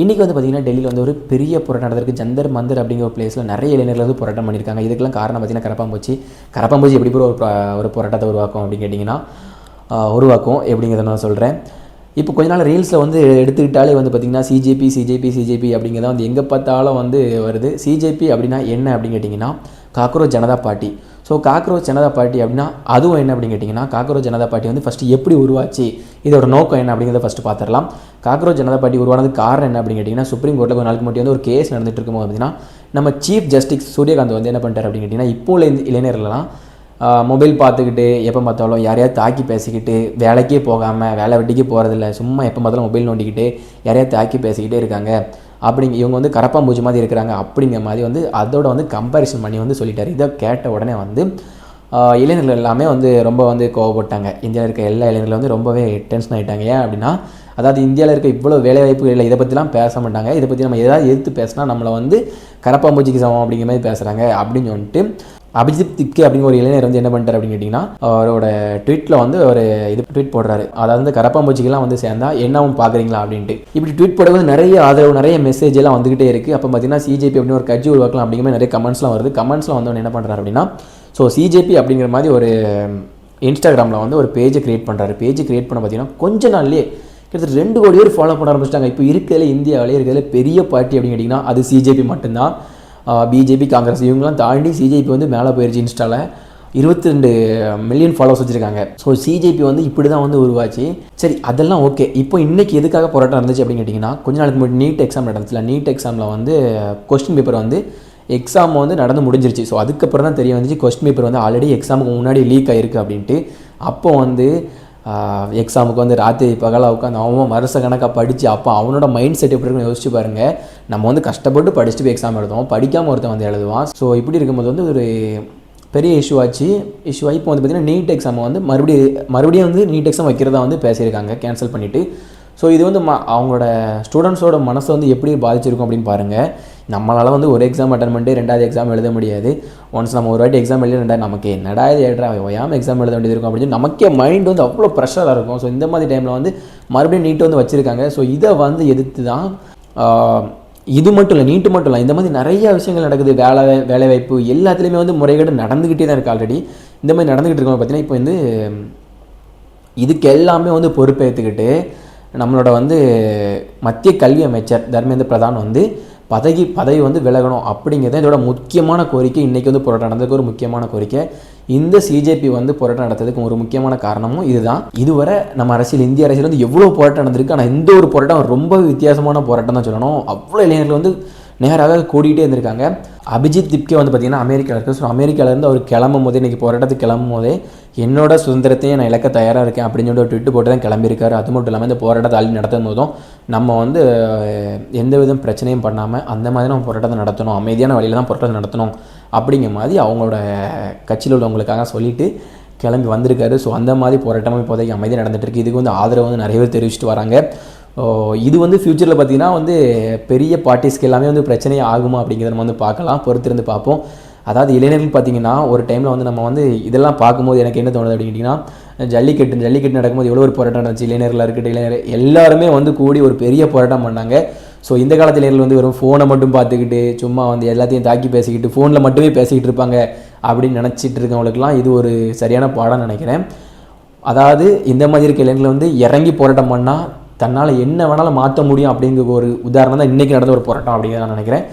இன்றைக்கி வந்து பார்த்திங்கன்னா டெல்லியில் வந்து ஒரு பெரிய போராட்டம் நடந்திருக்கு. ஜந்தர் மந்தர் அப்படிங்கிற ஒரு பிளேஸில் நிறைய இளைஞர்கள் வந்து போராட்டம் பண்ணியிருக்காங்க. இதுக்கெல்லாம் காரணம் பார்த்திங்கன்னா கரப்பாம்பூச்சி எப்படி ஒரு போராட்டத்தை உருவாக்கும் அப்படின்னு கேட்டிங்கன்னா உருவாக்கும் எப்படிங்கிறத நான் சொல்கிறேன். இப்போ கொஞ்ச நாள் ரீல்ஸில் வந்து எடுத்துக்கிட்டாலே வந்து பார்த்திங்கன்னா சிஜேபி அப்படிங்கிறத வந்து எங்கே பார்த்தாலும் வந்து வருது. சிஜேபி அப்படின்னா என்ன அப்படின்னு கேட்டிங்கன்னா cockroach Janata party. So cockroach Janata party அப்படின்னா அதுவும் என்ன அப்படின்னு கேட்டிங்கன்னா, காக்ரோச் ஜனதா பார்ட்டி வந்து ஃபஸ்ட்டு எப்படி உருவாச்சு, இதோட நோக்கம் என்ன அப்படிங்கிறத ஃபஸ்ட்டு பார்த்துடலாம். காக்ரோச் ஜனதா பார்ட்டி உருவானதுக்கு காரணம் என்ன அப்படின்னு கேட்டிங்கன்னா, சுப்ரீம் கோர்ட்டில் ஒரு நாளுக்கு மட்டும் வந்து ஒரு கேஸ் நடந்துட்டு இருக்கும்போது பார்த்திங்கன்னா நம்ம சீஃப் ஜஸ்டிஸ் சூரியகாந்த் வந்து என்ன பண்ணிட்டார் அப்படின்னு கேட்டிங்கன்னா, இப்போ உள்ள இளைஞர்கள்லாம் மொபைல் பார்த்துக்கிட்டு எப்போ பார்த்தாலும் யாரையாவது தாக்கி பேசிக்கிட்டு வேலைக்கே போகாமல் வேலை வெட்டிக்கு போகிறதில்ல, சும்மா எப்போ பார்த்தாலும் மொபைல் நோண்டிக்கிட்டு யாரையாவது தாக்கி பேசிக்கிட்டே இருக்காங்க, இவங்க வந்து கரப்பாம்பூச்சி மாதிரி இருக்கிறாங்க அப்படிங்கிற மாதிரி வந்து அதோட வந்து கம்பேரிசன் பண்ணி வந்து சொல்லிட்டார். இதை கேட்ட உடனே வந்து இளைஞர்கள் எல்லாமே வந்து ரொம்ப வந்து கோவப்பட்டாங்க. இந்தியாவில் இருக்க எல்லா இளைஞர்களும் வந்து ரொம்பவே டென்ஷன் ஆகிட்டாங்க. ஏன் அப்படின்னா, அதாவது இந்தியாவில் இருக்க இவ்வளோ வேலைவாய்ப்புகள் இல்லை, இதை பற்றிலாம் பேச மாட்டாங்க, இதை பற்றி நம்ம எதாவது எதிர்த்து பேசினா நம்மளை வந்து கரப்பாம்பூச்சிக்கு சமம் அப்படிங்கிற மாதிரி பேசுகிறாங்க அப்படின்னு சொல்லிட்டு அபிஜித் திப்கே அப்படிங்கிற ஒரு இளைஞர் வந்து என்ன பண்ணிட்டார் அப்படின்னு கேட்டிங்கன்னா, அவரோட ட்வீட்டில் வந்து ஒரு ட்வீட் போடுறாரு. அதாவது வந்து கரப்பாம்பூச்சிக்கெல்லாம் வந்து சேர்ந்தா என்னவும் பார்க்குறீங்களா அப்படின்ட்டு. இப்படி ட்வீட் போடும்போது நிறைய ஆதரவு நிறைய மெசேஜ் எல்லாம் வந்துகிட்டே இருக்குது. அப்போ பார்த்தீங்கன்னா சிஜேபி அப்படின்னு ஒரு கட்சி உருவாக்கலாம் அப்படிங்கிற மாதிரி நிறைய கமெண்ட்ஸ்லாம் வருது. கமெண்ட்ஸ்லாம் வந்து என்ன பண்ணுறாரு அப்படின்னா, ஸோ சிஜேபி அப்படிங்கிற மாதிரி ஒரு இன்ஸ்டாகிராமில் வந்து ஒரு பேஜை க்ரியேட் பண்ணுறாரு. பேஜ் க்ரியேட் பண்ண பார்த்தீங்கன்னா கொஞ்ச நாள்லேயே கிட்டத்தட்ட 2 கோடி பேர் ஃபாலோ பண்ண ஆரம்பிச்சிட்டாங்க. இப்போ இருக்கிறதுல இந்தியாவிலே இருக்கிறதுல பெரிய பார்ட்டி அப்படின்னு கேட்டிங்கன்னா அது சிஜேபி மட்டும்தான். பிஜேபி, காங்கிரஸ் இவங்களாம் தாண்டி சிஜேபி வந்து மேலே போயிடுச்சு. இன்ஸ்டாவில் 22 மில்லியன் ஃபாலோவர்ஸ் வச்சுருக்காங்க. ஸோ சிஜேபி வந்து இப்படி தான் வந்து உருவாச்சு. சரி, அதெல்லாம் ஓகே. இப்போ இன்றைக்கி எதுக்காக போராட்டம் நடந்துச்சு அப்படின்னு கேட்டிங்கன்னா, கொஞ்ச நாளுக்கு முன்னாடி நீட் எக்ஸாம் நடந்துச்சுல, நீட் எக்ஸாமில் வந்து கொஸ்டின் பேப்பர் வந்து எக்ஸாம் வந்து நடந்து முடிஞ்சிருச்சு. ஸோ அதுக்கப்புறம் தான் தெரிய வந்துச்சு கொஸ்டின் பேப்பர் வந்து ஆல்ரெடி எக்ஸாமுக்கு முன்னாடி லீக் ஆகிருக்கு அப்படின்ட்டு. அப்போ வந்து எக்ஸாமுக்கு வந்து ராத்திரி பகலாக உட்காந்து அவன் வருஷ கணக்காக படித்து அப்போ அவனோட மைண்ட் செட் எப்படி இருக்குன்னு யோசிச்சு பாருங்கள். நம்ம வந்து கஷ்டப்பட்டு படிச்சுட்டு போய் எக்ஸாம் எழுதுவோம், படிக்காமல் ஒருத்தன் வந்து எழுதுவான். ஸோ இப்படி இருக்கும்போது வந்து ஒரு பெரிய இஷ்யூ ஆகி இப்போ வந்து பார்த்திங்கன்னா நீட் எக்ஸாமை வந்து மறுபடியும் வந்து நீட் எக்ஸாம் வைக்கிறதா வந்து பேசியிருக்காங்க, கேன்சல் பண்ணிவிட்டு. ஸோ இது வந்து அவங்களோட ஸ்டூடெண்ட்ஸோட மனசை வந்து எப்படி பாதிச்சிருக்கும் அப்படின்னு பாருங்கள். நம்மளால் வந்து ஒரு எக்ஸாம் அட்டன் பண்ணிட்டு 2வது எக்ஸாம் எழுத முடியாது. ஒன்ஸ் நம்ம ஒரு வாட்டி எக்ஸாம் எழுத நமக்கு என்னடா இது ஓயாமல் எக்ஸாம் எழுத வேண்டியது இருக்கும் அப்படின்னு நமக்கே மைண்ட் வந்து அவ்வளோ ப்ரெஷராக இருக்கும். ஸோ இந்த மாதிரி டைமில் வந்து மறுபடியும் நீட் வந்து வச்சுருக்காங்க. ஸோ இதை வந்து எதிர்த்து தான் இது மட்டும் இல்லை, நீட்டு மட்டும் இல்லை, இந்த மாதிரி நிறைய விஷயங்கள் நடக்குது. வேலைவாய்ப்பு எல்லாத்துலேயுமே வந்து முறைகேடு நடந்துக்கிட்டே தான் இருக்குது. ஆல்ரெடி இந்த மாதிரி நடந்துக்கிட்டு இருக்கோம். பார்த்தீங்கன்னா இப்போ வந்து இதுக்கு எல்லாமே வந்து பொறுப்பேற்றுக்கிட்டு நம்மளோட வந்து மத்திய கல்வி அமைச்சர் தர்மேந்திர பிரதான் வந்து பதவி வந்து விலகணும் அப்படிங்கிறது இதோட முக்கியமான கோரிக்கை. இன்றைக்கி வந்து போராட்டம் நடந்ததுக்கு ஒரு முக்கியமான கோரிக்கை. இந்த சிஜேபி வந்து போராட்டம் நடத்துறதுக்கு ஒரு முக்கியமான காரணமும் இதுதான். இதுவரை நம்ம இந்திய அரசியல் வந்து எவ்வளோ போராட்டம் நடந்திருக்கு. ஆனால் இந்த ஒரு போராட்டம் ரொம்ப வித்தியாசமான போராட்டம் தான் சொல்லணும். அவ்வளோ இளைஞர்கள் வந்து நேராக கூட்டிகிட்டே இருந்திருக்காங்க. அபிஜித் திப்கே வந்து பார்த்திங்கன்னா அமெரிக்காவில் இருக்குது. ஸோ அமெரிக்காவிலேருந்து அவர் கிளம்பும் போதே, இன்றைக்கி போராட்டத்துக்கு கிளம்பும் போதே என்னோட சுதந்திரத்தையும் நான் இழக்க தயாராக இருக்கேன் அப்படின்னு சொல்லிட்டு ஒரு ட்விட்டு போட்டு தான் கிளம்பியிருக்காரு. அது மட்டும் இல்லாமல் இந்த போராட்டத்தை நடத்தும் போதும் நம்ம வந்து எந்த விதம் பிரச்சனையும் பண்ணாமல் அந்த மாதிரி நம்ம போராட்டத்தை நடத்தணும், அமைதியான வழியில் தான் போராட்டத்தை நடத்தணும் அப்படிங்கிற மாதிரி அவங்களோட கட்சியில் உள்ளவங்களுக்காக சொல்லிவிட்டு கிளம்பி வந்திருக்காரு. ஸோ அந்த மாதிரி போராட்டமும் இப்போதைக்கு அமைதியாக நடந்துகிட்ருக்கு. இதுக்கு வந்து ஆதரவு வந்து நிறைய பேர் தெரிவிச்சுட்டு வராங்க. இது வந்து ஃப்யூச்சரில் பார்த்திங்கன்னா வந்து பெரிய பார்ட்டிஸ்க்கு எல்லாமே வந்து பிரச்சனையே ஆகுமா அப்படிங்கிறத நம்ம வந்து பார்க்கலாம், பொறுத்திருந்து பார்ப்போம். அதாவது இளைஞர்கள் பார்த்திங்கன்னா ஒரு டைமில் வந்து நம்ம வந்து இதெல்லாம் பார்க்கும்போது எனக்கு என்ன தோணுது அப்படின்னு கேட்டிங்கன்னா, ஜல்லிக்கட்டு நடக்கும்போது எவ்வளோ ஒரு போராட்டம் நடந்துச்சு. இளைஞர்களாக இருக்கட்டும், இளைஞர் எல்லாருமே வந்து கூடி ஒரு பெரிய போராட்டம் பண்ணாங்க. ஸோ இந்த காலத்தில் இளைஞர்கள் வந்து வெறும் ஃபோனை மட்டும் பார்த்துக்கிட்டு சும்மா வந்து எல்லாத்தையும் தாக்கி பேசிக்கிட்டு ஃபோனில் மட்டுமே பேசிக்கிட்டு இருப்பாங்க அப்படின்னு நினச்சிட்டு இருக்கவங்களுக்குலாம் இது ஒரு சரியான பாடம் நினைக்கிறேன். அதாவது இந்த மாதிரி இருக்க இளைஞர்கள் வந்து இறங்கி போராட்டம் பண்ணால் தன்னால் என்ன வேணாலும் மாற்ற முடியும் அப்படிங்கிற ஒரு உதாரணம் தான் இன்றைக்கி நடந்த ஒரு போராட்டம் அப்படிங்கிறத நான் நினைக்கிறேன்.